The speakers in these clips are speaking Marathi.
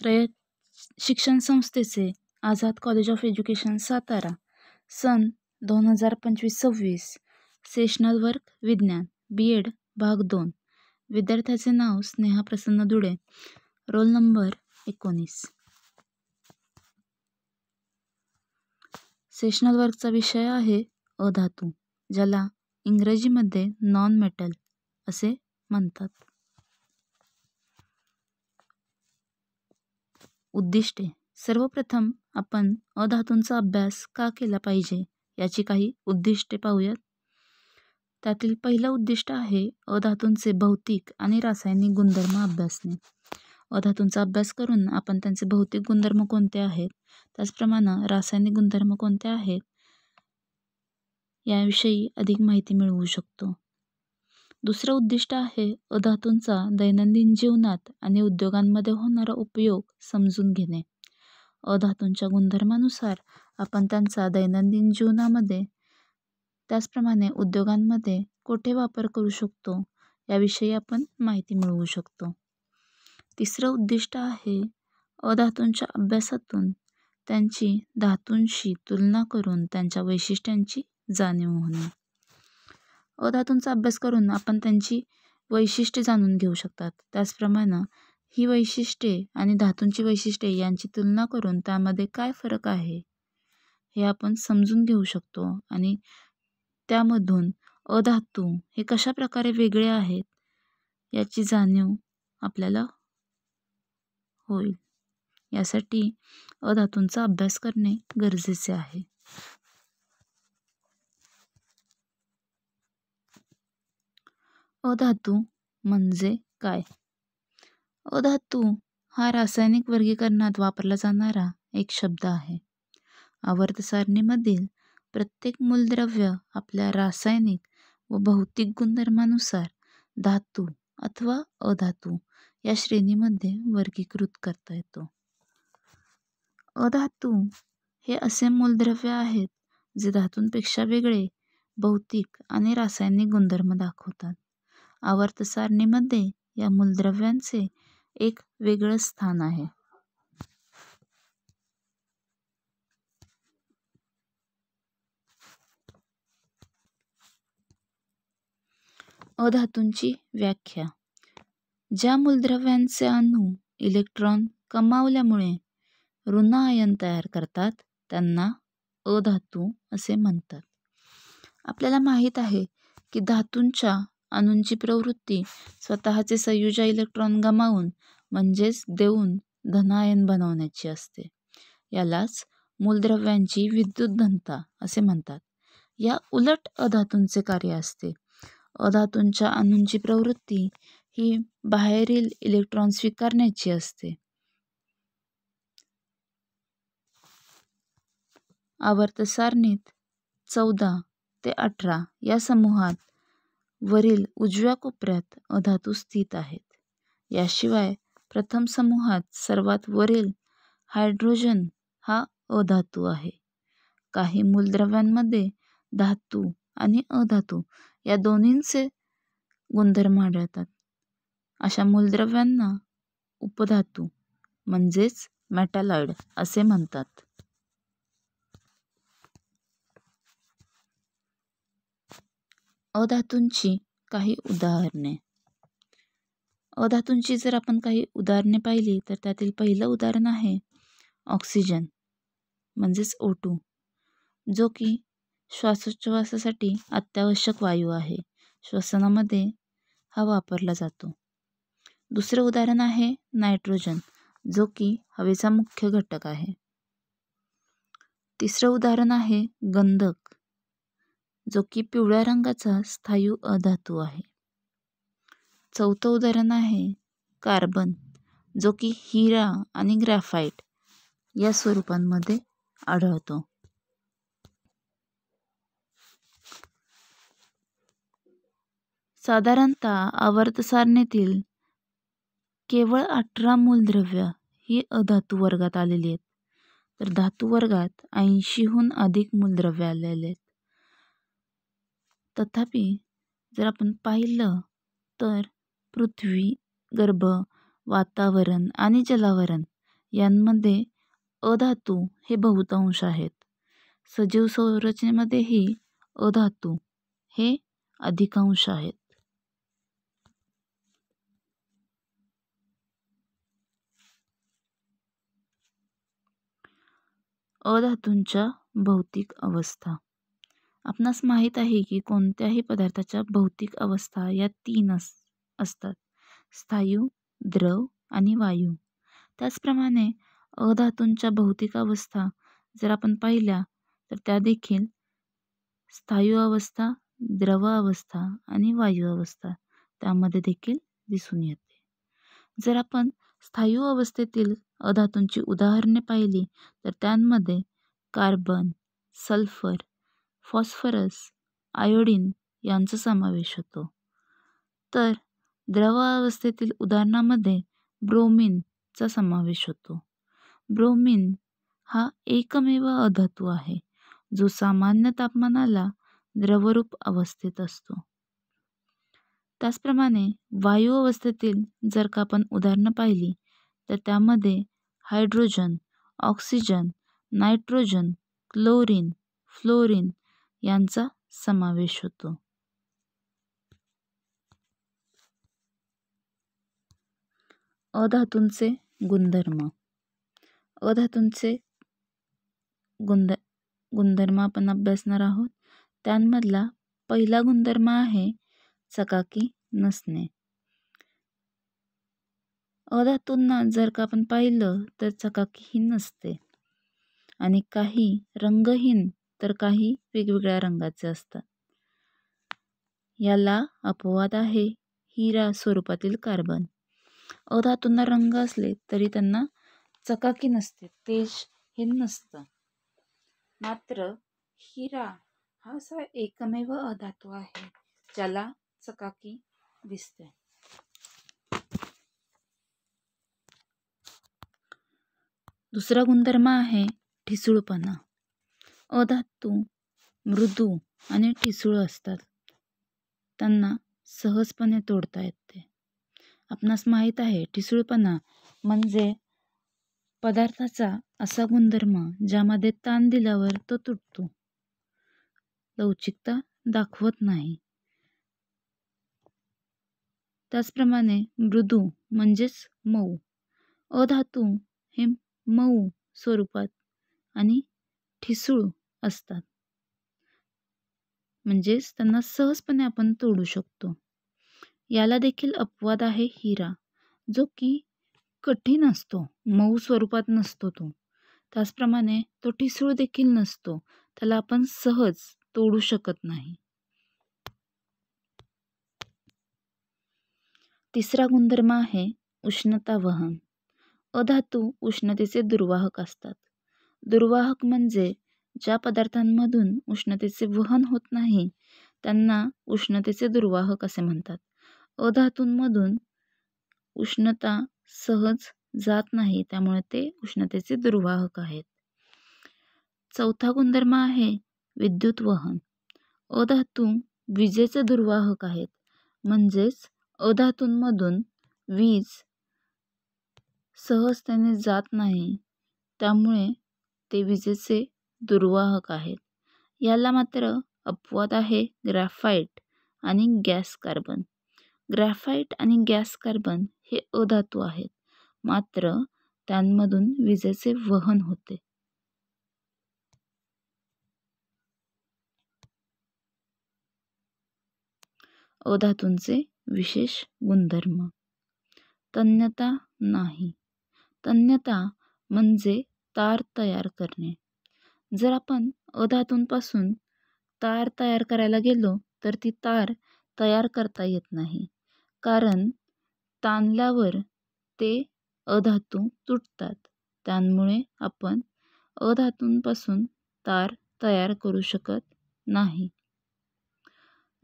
रयत शिक्षण संस्थेचे Azad college of education Satara सन 2025-26 सेशनल वर्क विज्ञान BEd भाग 2. विद्यार्थ्याचे नाव Sneha Prasanna Dude, roll number 19. Sessional वर्कचा विषय आहे अधातू, ज्याला इंग्रजीमध्ये नॉन मेटल असे म्हणतात. उद्दिष्टे. सर्वप्रथम आपण अधातूंचा अभ्यास का केला पाहिजे याची काही उद्दिष्टे पाहूयात. त्यातील पहिलं उद्दिष्ट आहे अधातूंचे भौतिक आणि रासायनिक गुणधर्म अभ्यासणे. अधातूंचा अभ्यास करून आपण त्यांचे भौतिक गुणधर्म कोणते आहेत, त्याचप्रमाणे रासायनिक गुणधर्म कोणते आहेत याविषयी अधिक माहिती मिळवू शकतो. दुसरं उद्दिष्ट आहे अधातूंचा दैनंदिन जीवनात आणि उद्योगांमध्ये होणारा उपयोग समजून घेणे. अधातूंच्या गुणधर्मानुसार आपण त्यांचा दैनंदिन जीवनामध्ये त्याचप्रमाणे उद्योगांमध्ये कोठे वापर करू शकतो याविषयी आपण माहिती मिळवू शकतो. तिसरं उद्दिष्ट आहे अधातूंच्या अभ्यासातून त्यांची धातूंशी तुलना करून त्यांच्या वैशिष्ट्यांची जाणीव होणे. अधातूंचा अभ्यास करून आपण त्यांची वैशिष्ट्ये जाणून घेऊ शकतात. त्याचप्रमाणे ही वैशिष्ट्ये आणि धातूंची वैशिष्ट्ये यांची तुलना करून त्यामध्ये काय फरक आहे हे आपण समजून घेऊ शकतो आणि त्यामधून अधातू हे कशा प्रकारे वेगळे आहेत याची जाणीव आपल्याला होईल. यासाठी अधातूंचा अभ्यास करणे गरजेचे आहे. अधातू म्हणजे काय? अधातू हा रासायनिक वर्गीकरणात वापरला जाणारा एक शब्द आहे. आवर्त सारणीमधील प्रत्येक मूलद्रव्य आपल्या रासायनिक व भौतिक गुणधर्मानुसार धातू अथवा अधातू या श्रेणीमध्ये वर्गीकृत करता येतो. अधातू हे असे मूलद्रव्य आहेत जे धातूंपेक्षा वेगळे भौतिक आणि रासायनिक गुणधर्म दाखवतात. आवर्त सारणीमध्ये या मूलद्रव्यांचे एक वेगळं स्थान आहे. अधातूंची व्याख्या. ज्या मूलद्रव्यांचे अणू इलेक्ट्रॉन कमावल्यामुळे ऋण आयन तयार करतात त्यांना अधातू असे म्हणतात. आपल्याला माहीत आहे की धातूंच्या अणूंची प्रवृत्ती स्वतःचे संयुज इलेक्ट्रॉन गमावून म्हणजेच देऊन धनायन बनवण्याची असते. यालाच मूलद्रव्यांची विद्युतघनता असे म्हणतात. या उलट अधातूंचे कार्य असते. अधातूंच्या अणूंची प्रवृत्ती ही बाहेरील इलेक्ट्रॉन स्वीकारण्याची असते. आवर्त सारणीत 14 ते 18 या समूहात वरील उजव्या कोपऱ्यात अधातू स्थित आहेत. याशिवाय प्रथम समूहात सर्वात वरील हायड्रोजन हा अधातू आहे. काही मूलद्रव्यांमध्ये धातू आणि अधातू या दोन्हींचे गुणधर्म आढळतात. अशा मूलद्रव्यांना उपधातू म्हणजेच मेटॅलॉइड असे म्हणतात. अधातूंची काही उदाहरणे. अधातूंची जर आपण काही उदाहरणे पाहिली तर त्यातील पहिलं उदाहरण आहे ऑक्सिजन म्हणजेच O2, जो की श्वासोच्छवासासाठी अत्यावश्यक वायू आहे. श्वसनामध्ये हा वापरला जातो. दुसरं उदाहरण आहे नायट्रोजन, जो की हवेचा मुख्य घटक आहे. तिसरं उदाहरण आहे गंधक, जो की पिवळ्या रंगाचा स्थायू अधातू आहे. चौथं उदाहरण आहे कार्बन, जो की हिरा आणि ग्रॅफाइट या स्वरूपांमध्ये आढळतो. साधारणतः आवर्त सारणीतील केवळ 18 मूलद्रव्य ही अधातू वर्गात आलेली आहेत, तर धातू वर्गात 80हून अधिक मूलद्रव्य आलेले आहेत. तथापि जर आपण पाहिलं तर पृथ्वी, गर्भ, वातावरण आणि जलावरण यांमध्ये अधातू हे बहुतांश आहेत. सजीव संरचनेमध्येही अधातू हे अधिकांश आहेत. अधातूंच्या भौतिक अवस्था. आपणास माहीत आहे की कोणत्याही पदार्थाच्या भौतिक अवस्था या 3 असतात: स्थायू, द्रव आणि वायू. त्याचप्रमाणे अधातूंच्या भौतिक अवस्था जर आपण पाहिल्या तर त्या देखील स्थायू अवस्था, द्रव अवस्था आणि वायू अवस्था त्यामध्ये देखील दिसून येते. जर आपण स्थायू अवस्थेतील अधातूंची उदाहरणे पाहिली तर त्यांमध्ये कार्बन, सल्फर, फॉस्फरस, आयोडीन यांचा समावेश होतो. तर द्रव अवस्थेतील उदाहरणामध्ये ब्रोमीनचा समावेश होतो. ब्रोमीन हा एकमेव अधातू आहे जो सामान्य तापमानाला द्रवरूप अवस्थेत असतो. त्याचप्रमाणे वायू अवस्थेतील जर का आपण उदाहरणं पाहिली तर त्यामध्ये hydrogen, oxygen, nitrogen, chlorine, fluorine यांचा समावेश होतो. अधातूंचे गुणधर्म. अधातूंचे गुणधर्म आपण अभ्यासणार आहोत. त्यांमधला पहिला गुणधर्म आहे चकाकी नसणे. अधातूंना जर का आपण पाहिलं तर चकाकीही नसते आणि काही रंगहीन तर काही वेगवेगळ्या रंगाचे असतात. याला अपवाद आहे हिरा स्वरूपातील कार्बन. अधातूंना रंग असले तरी त्यांना चकाकी नसते, तेज हे नसतं. मात्र हिरा हा असा एकमेव अधातू आहे ज्याला चकाकी दिसते. दुसरा गुणधर्म आहे ठिसूळपणा. अधातू मृदू आणि ठिसूळ असतात. त्यांना सहजपणे तोडता येते. आपणास माहीत आहे ठिसूळपणा म्हणजे पदार्थाचा असा गुणधर्म ज्यामध्ये ताण दिल्यावर तो तुटतो, लवचिकता दाखवत नाही. त्याचप्रमाणे मृदू म्हणजेच मऊ. अधातू हे मऊ स्वरूपात आणि ठिसूळ असतात, म्हणजेच त्यांना सहजपणे आपण तोडू शकतो. याला देखील अपवाद आहे हिरा, जो की कठीण असतो, मऊ स्वरूपात नसतो तो. त्याचप्रमाणे तो ठिसूळ देखील नसतो, त्याला आपण सहज तोडू शकत नाही. तिसरा गुणधर्म आहे उष्णता वहन. अधातू उष्णतेचे दुर्वाहक असतात. दुर्वाहक म्हणजे ज्या पदार्थांमधून उष्णतेचे वहन होत नाही त्यांना उष्णतेचे दुर्वाहक असे म्हणतात. अधातूंमधून उष्णता सहज जात नाही, त्यामुळे ते उष्णतेचे दुर्वाहक आहेत. चौथा गुणधर्म आहे विद्युत वहन. अधातू विजेचे दुर्वाहक आहेत, म्हणजेच अधातूंमधून वीज सहजतेने जात नाही, त्यामुळे ते विजेचे दुर्वाहक आहेत. याला मात्र अपवाद आहे ग्रॅफाइट आणि गॅस कार्बन. ग्रॅफाइट आणि गॅस कार्बन हे अधातू आहेत, मात्र त्यांमधून विजेचे वहन होते. अधातूंचे विशेष गुणधर्म. तन्यता नाही. तन्यता म्हणजे तार तयार करणे. जर आपण अधातूंपासून तार तयार करायला गेलो तर ती तार तयार करता येत नाही, कारण ताणल्यावर ते अधातू तुटतात. त्यामुळे आपण अधातूंपासून तार तयार करू शकत नाही.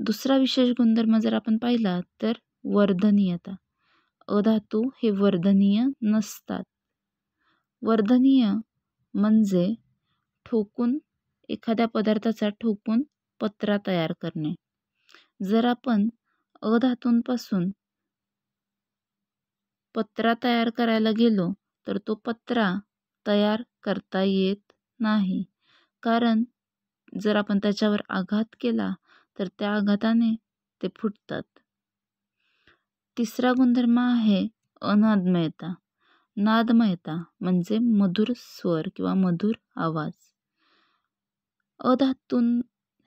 दुसरा विशेष गुणधर्म जर आपण पाहिला तर वर्धनीयता. अधातू हे वर्धनीय नसतात. वर्धनीय म्हणजे ठोकून एखाद्या पदार्थाचा ठोकून पत्रा तयार करणे. जर आपण अधातूंपासून पत्रा तयार करायला गेलो तर तो पत्रा तयार करता येत नाही, कारण जर आपण त्याच्यावर आघात केला तर त्या आघाताने ते फुटतात. तिसरा गुणधर्म आहे अनादमयता. नादमयता म्हणजे मधुर स्वर किंवा मधुर आवाज. अधातून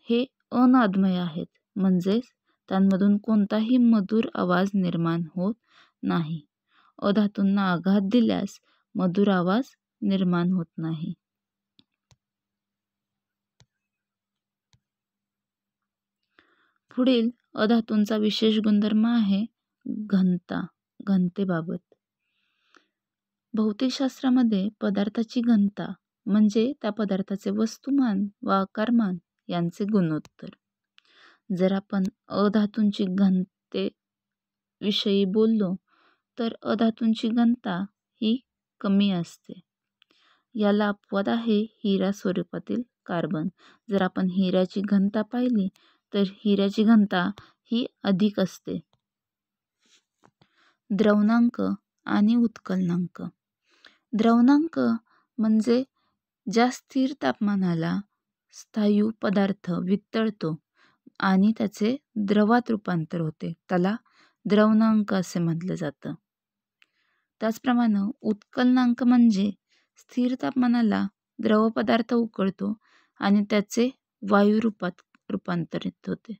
हे अनादमय आहेत, म्हणजेच त्यांमधून कोणताही मधुर आवाज निर्माण होत नाही. अधातूंना आघात दिल्यास मधुर आवाज निर्माण होत नाही. पुढील अधातूंचा विशेष गुणधर्म आहे घनता. घनतेबाबत भौतिकशास्त्रामध्ये पदार्थाची घनता म्हणजे त्या पदार्थाचे वस्तुमान व आकारमान यांचे गुणोत्तर. जर आपण अधातूंची घनतेविषयी बोललो तर अधातूंची घनता ही कमी असते. याला अपवाद आहे हिरा स्वरूपातील कार्बन. जर आपण हिऱ्याची घनता पाहिली तर हिऱ्याची घनता ही अधिक असते. द्रवणांक आणि उत्कलनांक. द्रवणांक म्हणजे ज्या स्थिर तापमानाला स्थायू पदार्थ वितळतो आणि त्याचे द्रवात रूपांतर होते, त्याला द्रवणांक असे म्हटले जातं. त्याचप्रमाणे उत्कलनांक म्हणजे स्थिर तापमानाला द्रव पदार्थ उकळतो आणि त्याचे वायू रूपात रूपांतरित होते.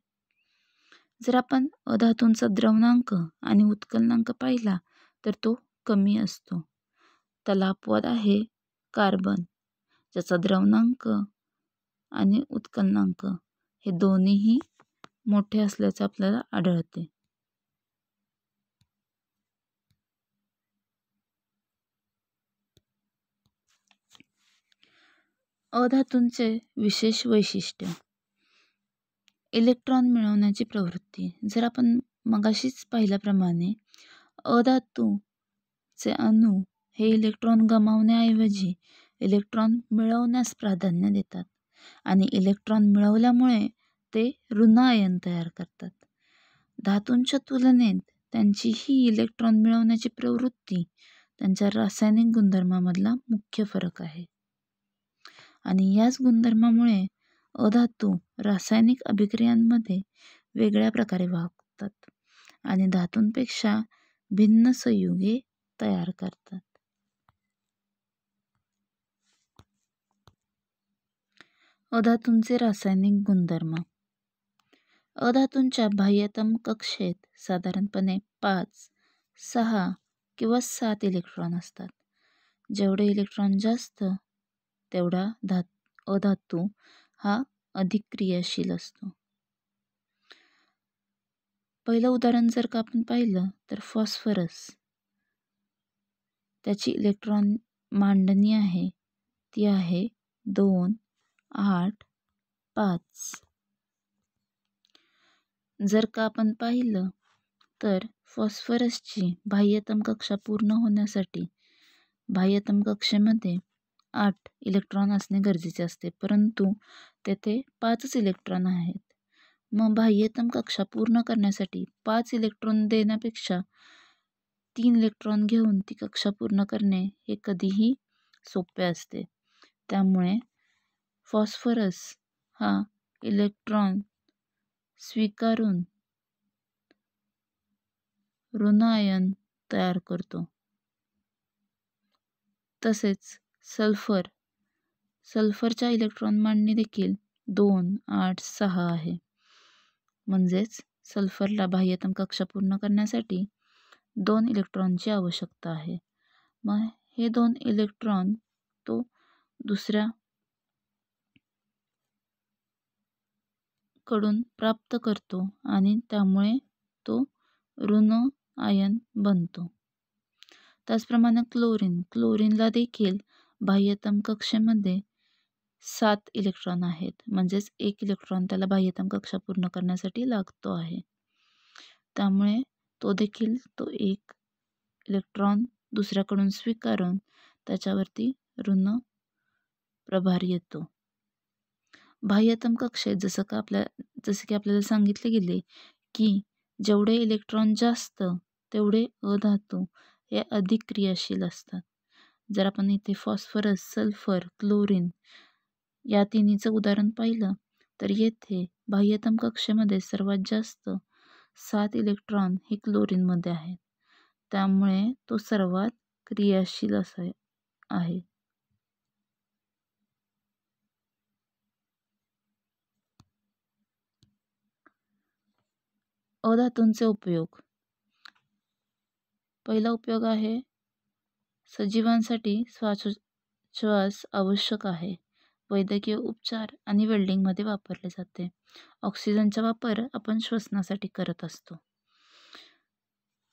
जर आपण अधातूंचा द्रवणांक आणि उत्कलनांक पाहिला तर तो कमी असतो. त्याला अपवाद आहे कार्बन, ज्याचा द्रवणांक आणि उत्कलनांक हे दोन्हीही मोठे असल्याचे आपल्याला आढळते. अधातूंचे विशेष वैशिष्ट्य. इलेक्ट्रॉन मिळवण्याची प्रवृत्ती. जर आपण मगाशीच पाहिल्याप्रमाणे अधातूचे अणू हे इलेक्ट्रॉन गमावण्याऐवजी इलेक्ट्रॉन मिळवण्यास प्राधान्य देतात आणि इलेक्ट्रॉन मिळवल्यामुळे ते ऋण आयन तयार करतात. धातूंच्या तुलनेत त्यांची ही इलेक्ट्रॉन मिळवण्याची प्रवृत्ती त्यांच्या रासायनिक गुणधर्मामधला मुख्य फरक आहे. आणि याच गुणधर्मामुळे अधातू रासायनिक अभिक्रियांमध्ये वेगळ्या प्रकारे वागतात आणि धातूंपेक्षा भिन्न संयुगे तयार करतात. अधातूंचे रासायनिक गुणधर्म. अधातूंच्या बाह्यतम कक्षेत साधारणपणे 5, 6 किंवा 7 इलेक्ट्रॉन असतात. जेवढे इलेक्ट्रॉन जास्त तेवढा अधातू हा अधिक क्रियाशील असतो. पहिलं उदाहरण जर का आपण पाहिलं तर फॉस्फरस. त्याची इलेक्ट्रॉन मांडणी आहे ती आहे 2, 8, 5. जर का आपण पाहिलं तर फॉस्फरसची बाह्यतम कक्षा पूर्ण होण्यासाठी बाह्यतम कक्षेमध्ये 8 इलेक्ट्रॉन असणे गरजेचे असते, परंतु तेथे 5च इलेक्ट्रॉन आहेत. मग बाह्यतम कक्षा पूर्ण करण्यासाठी 5 इलेक्ट्रॉन देण्यापेक्षा 3 इलेक्ट्रॉन घेऊन ती कक्षा पूर्ण करणे हे कधीही सोपे असते. त्यामुळे फॉस्फरस हा इलेक्ट्रॉन स्वीकारून ऋण आयन तयार करतो. तसेच सल्फरच्या इलेक्ट्रॉन मांडणी देखील 2, 8, 6 आहे. म्हणजेच सल्फरला बाह्यतम कक्षा पूर्ण करण्यासाठी 2 इलेक्ट्रॉनची आवश्यकता आहे. मग हे 2 इलेक्ट्रॉन तो दुसऱ्या कडून प्राप्त करतो आणि त्यामुळे तो ऋण आयन बनतो. त्याचप्रमाणे क्लोरीनला देखील बाह्यतम कक्षेमध्ये 7 इलेक्ट्रॉन आहेत, म्हणजेच 1 इलेक्ट्रॉन त्याला बाह्यतम कक्षा पूर्ण करण्यासाठी लागतो आहे. त्यामुळे तो देखील तो 1 इलेक्ट्रॉन दुसऱ्याकडून स्वीकारून त्याच्यावरती ऋण प्रभार येतो. बाह्यतम कक्षेत जसे की आपल्याला सांगितले गेले की जेवढे इलेक्ट्रॉन जास्त तेवढे अधातू हे अधिक क्रियाशील असतात जर आपण इथे फॉस्फरस, सल्फर, क्लोरीन या तिन्हीचं उदाहरण पाहिलं तर येथे बाह्यतम कक्षेमध्ये सर्वात जास्त 7 इलेक्ट्रॉन हे क्लोरीनमध्ये आहेत. त्यामुळे तो सर्वात क्रियाशील असा आहे. अधातूंचे उपयोग. पहिला उपयोग आहे सजीवांसाठी श्वास आवश्यक आहे. वैद्यकीय उपचार आणि वेल्डिंगमध्ये वापरले जाते. ऑक्सिजनचा वापर आपण श्वसनासाठी करत असतो.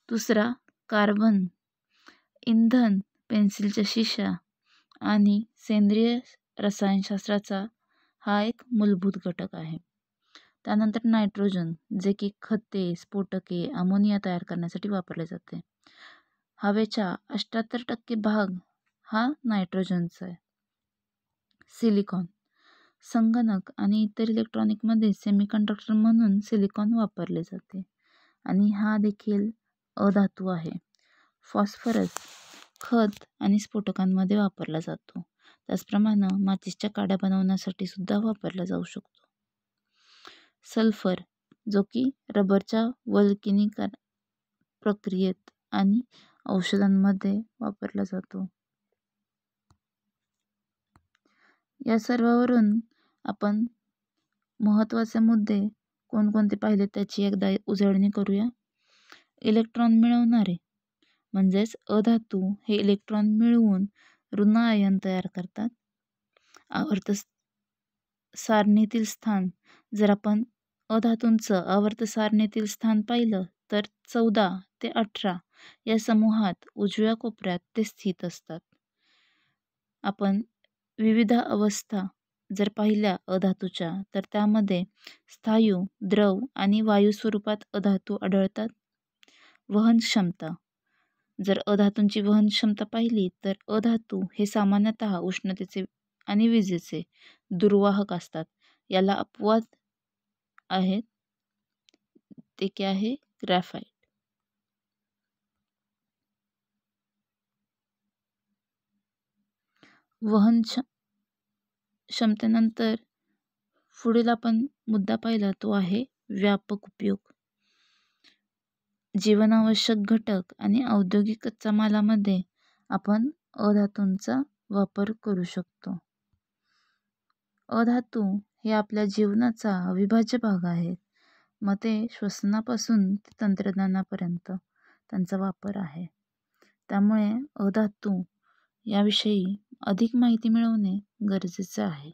दुसरा कार्बन, इंधन, पेन्सिलच्या शिशा आणि सेंद्रिय रसायनशास्त्राचा हा एक मूलभूत घटक आहे. त्यानंतर नायट्रोजन, जे की खते, स्फोटके, अमोनिया तयार करण्यासाठी वापरले जाते. हवेच्या 78% भाग हा नायट्रोजनचा आहे. सिलिकॉन, संगणक आणि इतर इलेक्ट्रॉनिकमध्ये सेमीकंडक्टर म्हणून सिलिकॉन वापरले जाते आणि हा देखील अधातू आहे. फॉस्फरस, खत आणि स्फोटकांमध्ये वापरला जातो. त्याचप्रमाणे माचीसच्या काड्या बनवण्यासाठी सुद्धा वापरला जाऊ शकतो. सल्फर, जो की रबरच्या वल्कनीकरण प्रक्रियेत आणि औषधांमध्ये वापरला जातो. या सर्वावरून आपण महत्त्वाचे मुद्दे कोणकोणते पाहिले त्याची एकदा उजळणी करूया. इलेक्ट्रॉन मिळवणारे म्हणजेच अधातू हे इलेक्ट्रॉन मिळवून ऋण आयन तयार करतात. आवर्त सारणीतील स्थान, जर आपण अधातूंचं आवर्त सारणीतील स्थान पाहिलं तर 14 ते 18 या समूहात उजव्या कोपऱ्यात ते स्थित असतात. आपण विविध अवस्था जर पाहिल्या अधातूच्या तर त्यामध्ये स्थायू, द्रव आणि वायू स्वरूपात अधातू आढळतात. वहन क्षमता, जर अधातूंची वहन क्षमता पाहिली तर अधातू हे सामान्यतः उष्णतेचे आणि विजेचे दुर्वाहक असतात. याला अपवाद आहेत, ते काय आहे? ग्रॅफाइट. वहन क्षमतेनंतर पुढील आपण मुद्दा पाहिला तो आहे व्यापक उपयोग. जीवनावश्यक घटक आणि औद्योगिक कच्चा मालामध्ये आपण अधातूंचा वापर करू शकतो. अधातू हे आपल्या जीवनाचा अविभाज्य भाग आहेत. मग ते श्वसनापासून ते तंत्रज्ञानापर्यंत त्यांचा वापर आहे. त्यामुळे अधातू याविषयी अधिक माहिती मिळवणे गरजेचे आहे.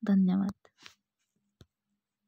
धन्यवाद.